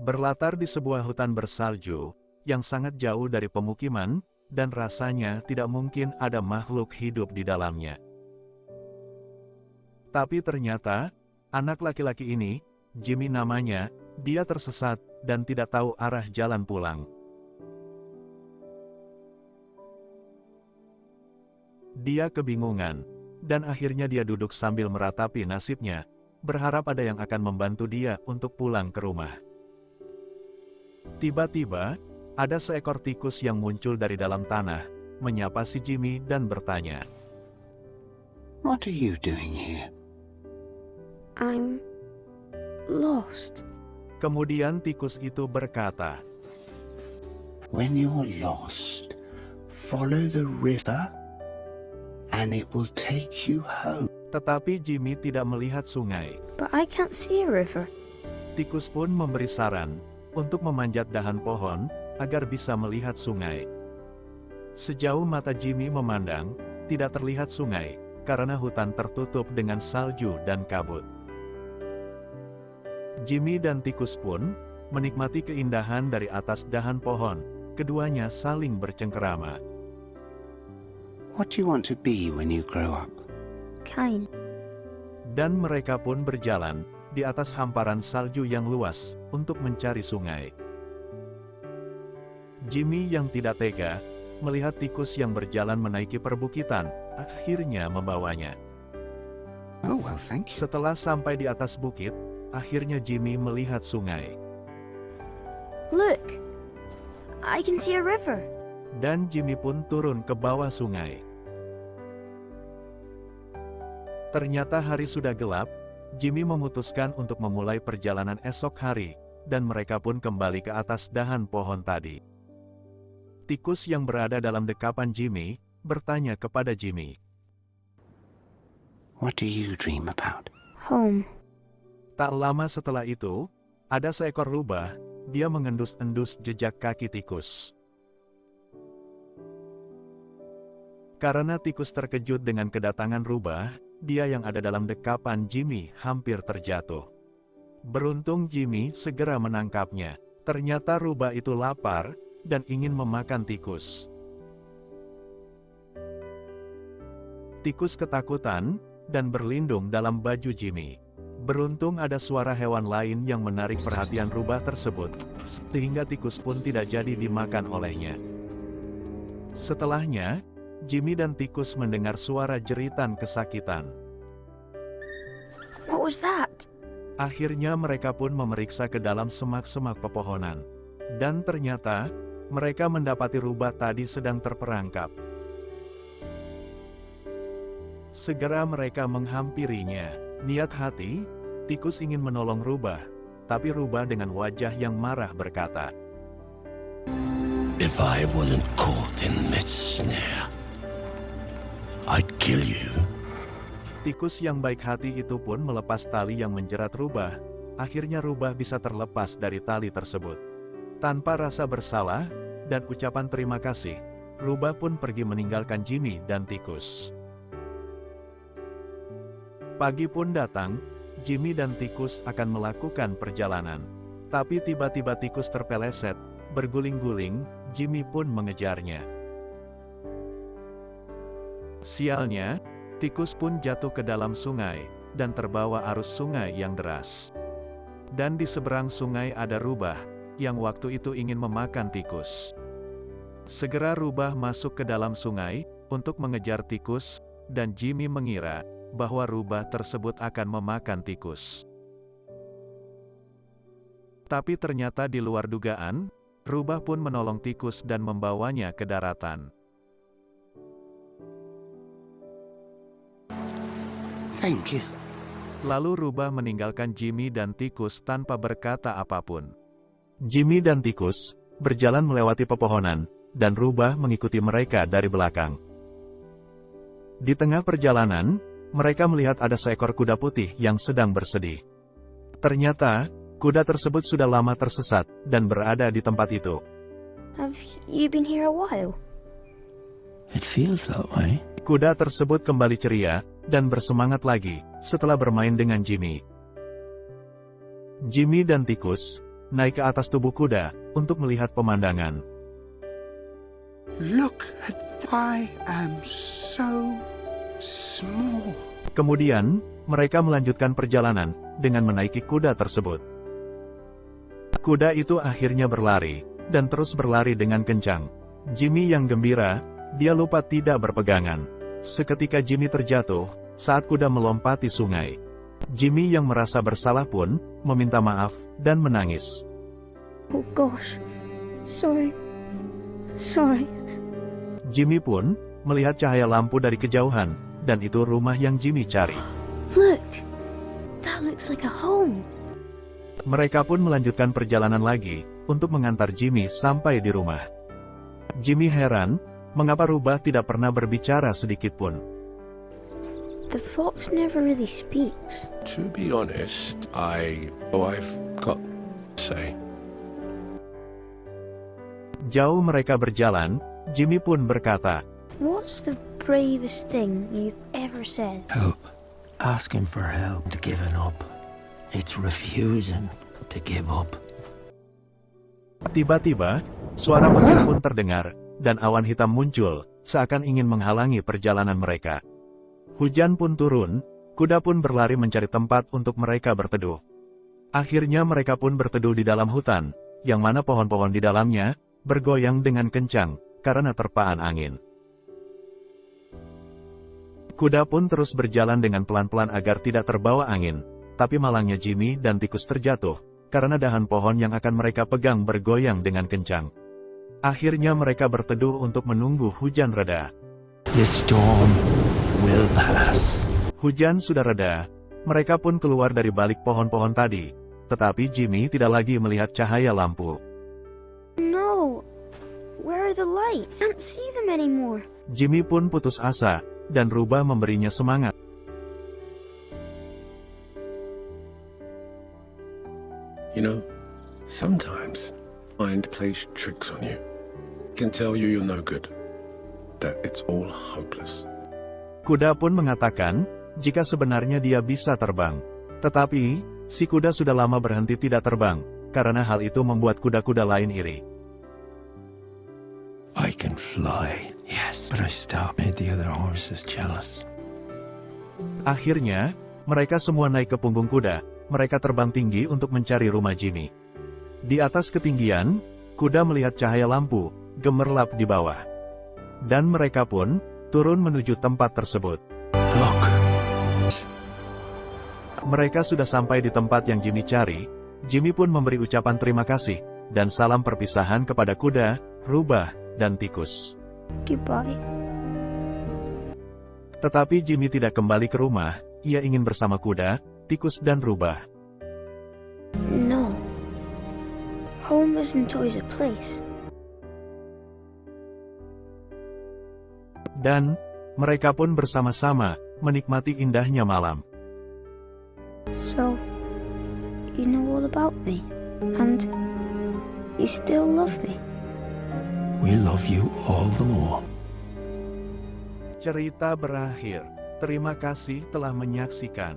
Berlatar di sebuah hutan bersalju, yang sangat jauh dari pemukiman, dan rasanya tidak mungkin ada makhluk hidup di dalamnya. Tapi ternyata, anak laki-laki ini, Jimmy namanya, dia tersesat, dan tidak tahu arah jalan pulang. Dia kebingungan, dan akhirnya dia duduk sambil meratapi nasibnya, berharap ada yang akan membantu dia untuk pulang ke rumah. Tiba-tiba, ada seekor tikus yang muncul dari dalam tanah, menyapa si Jimmy dan bertanya, What are you doing here? I'm lost. Kemudian tikus itu berkata, When you're lost, follow the river and it will take you home. tetapi Jimmy tidak melihat sungai. But I can't see a river. Tikus pun memberi saran untuk memanjat dahan pohon agar bisa melihat sungai. Sejauh mata Jimmy memandang, tidak terlihat sungai karena hutan tertutup dengan salju dan kabut. Jimmy dan tikus pun menikmati keindahan dari atas dahan pohon. Keduanya saling bercengkerama. What do you want to be when you grow up? Kind. Dan mereka pun berjalan di atas hamparan salju yang luas untuk mencari sungai. Jimmy yang tidak tega melihat tikus yang berjalan menaiki perbukitan, akhirnya membawanya. Oh, well, thank you. Setelah sampai di atas bukit, akhirnya Jimmy melihat sungai. Look! I can see a river. Dan Jimmy pun turun ke bawah sungai. Ternyata hari sudah gelap, Jimmy memutuskan untuk memulai perjalanan esok hari, dan mereka pun kembali ke atas dahan pohon tadi. Tikus yang berada dalam dekapan Jimmy, bertanya kepada Jimmy, What do you dream about? Home. tak lama setelah itu, ada seekor rubah, dia mengendus-endus jejak kaki tikus. Karena tikus terkejut dengan kedatangan rubah, dia yang ada dalam dekapan Jimmy hampir terjatuh. Beruntung Jimmy segera menangkapnya. Ternyata rubah itu lapar dan ingin memakan tikus. Tikus ketakutan dan berlindung dalam baju Jimmy. Beruntung ada suara hewan lain yang menarik perhatian rubah tersebut, sehingga tikus pun tidak jadi dimakan olehnya. Setelahnya, Jimmy dan tikus mendengar suara jeritan kesakitan. What was that? Akhirnya mereka pun memeriksa ke dalam semak-semak pepohonan. Dan ternyata, mereka mendapati rubah tadi sedang terperangkap. Segera mereka menghampirinya. Niat hati, tikus ingin menolong rubah, tapi rubah dengan wajah yang marah berkata, If I wasn't caught in this snare, I'd kill you. Tikus yang baik hati itu pun melepas tali yang menjerat rubah. Akhirnya rubah bisa terlepas dari tali tersebut. Tanpa rasa bersalah dan ucapan terima kasih, rubah pun pergi meninggalkan Jimmy dan tikus. Pagi pun datang, Jimmy dan tikus akan melakukan perjalanan. Tapi tiba-tiba tikus terpeleset, berguling-guling, Jimmy pun mengejarnya. Sialnya, tikus pun jatuh ke dalam sungai, dan terbawa arus sungai yang deras. Dan di seberang sungai ada rubah, yang waktu itu ingin memakan tikus. Segera rubah masuk ke dalam sungai, untuk mengejar tikus, dan Jimmy mengira, bahwa rubah tersebut akan memakan tikus. Tapi ternyata di luar dugaan, rubah pun menolong tikus dan membawanya ke daratan. Thank you. Lalu rubah meninggalkan Jimmy dan tikus tanpa berkata apapun. Jimmy dan tikus berjalan melewati pepohonan, dan rubah mengikuti mereka dari belakang. Di tengah perjalanan, mereka melihat ada seekor kuda putih yang sedang bersedih. Ternyata, kuda tersebut sudah lama tersesat dan berada di tempat itu. Have you been here a while? It feels that way. Kuda tersebut kembali ceria dan bersemangat lagi setelah bermain dengan Jimmy. Jimmy dan tikus naik ke atas tubuh kuda untuk melihat pemandangan. Look at I am so small. Kemudian, mereka melanjutkan perjalanan dengan menaiki kuda tersebut. Kuda itu akhirnya berlari, dan terus berlari dengan kencang. Jimmy yang gembira, dia lupa tidak berpegangan. Seketika Jimmy terjatuh, saat kuda melompati sungai. Jimmy yang merasa bersalah pun, meminta maaf, dan menangis. Oh gosh. Sorry. Sorry. Jimmy pun, melihat cahaya lampu dari kejauhan, dan itu rumah yang Jimmy cari. Look. That looks like a home. Mereka pun melanjutkan perjalanan lagi, untuk mengantar Jimmy sampai di rumah. Jimmy heran, mengapa Rubah tidak pernah berbicara sedikit pun. The fox never really speaks. To be honest, I've got to say. Jauh mereka berjalan, Jimmy pun berkata, What's the bravest thing you've ever said? Help. Asking for help to giving up. It's refusing to give up. Tiba-tiba, suara petir pun terdengar, dan awan hitam muncul, seakan ingin menghalangi perjalanan mereka. Hujan pun turun, kuda pun berlari mencari tempat untuk mereka berteduh. Akhirnya mereka pun berteduh di dalam hutan, yang mana pohon-pohon di dalamnya, bergoyang dengan kencang, karena terpaan angin. Kuda pun terus berjalan dengan pelan-pelan agar tidak terbawa angin, tapi malangnya Jimmy dan tikus terjatuh, karena dahan pohon yang akan mereka pegang bergoyang dengan kencang. Akhirnya mereka berteduh untuk menunggu hujan reda. This storm will pass. Hujan sudah reda, mereka pun keluar dari balik pohon-pohon tadi, tetapi Jimmy tidak lagi melihat cahaya lampu. No. Where are the lights? I can't see them anymore. Jimmy pun putus asa, dan Rubah memberinya semangat. You know, sometimes mind plays tricks on you. Can tell you you're no good. That it's all hopeless. Kuda pun mengatakan, jika sebenarnya dia bisa terbang. Tetapi, si kuda sudah lama berhenti tidak terbang, karena hal itu membuat kuda-kuda lain iri. I can fly. Yes, but I stopped. Made the other horses jealous. Akhirnya, mereka semua naik ke punggung kuda, mereka terbang tinggi untuk mencari rumah Jimmy. Di atas ketinggian, kuda melihat cahaya lampu, gemerlap di bawah. Dan mereka pun, turun menuju tempat tersebut. Look. Mereka sudah sampai di tempat yang Jimmy cari. Jimmy pun memberi ucapan terima kasih, dan salam perpisahan kepada kuda, Rubah, dan tikus. Goodbye. Tetapi Jimmy tidak kembali ke rumah, ia ingin bersama kuda, tikus dan Rubah. No. Home isn't always a place. Dan, mereka pun bersama-sama, menikmati indahnya malam. So, you know all about me. And you still love me. We love you all the more. Cerita berakhir. Terima kasih telah menyaksikan.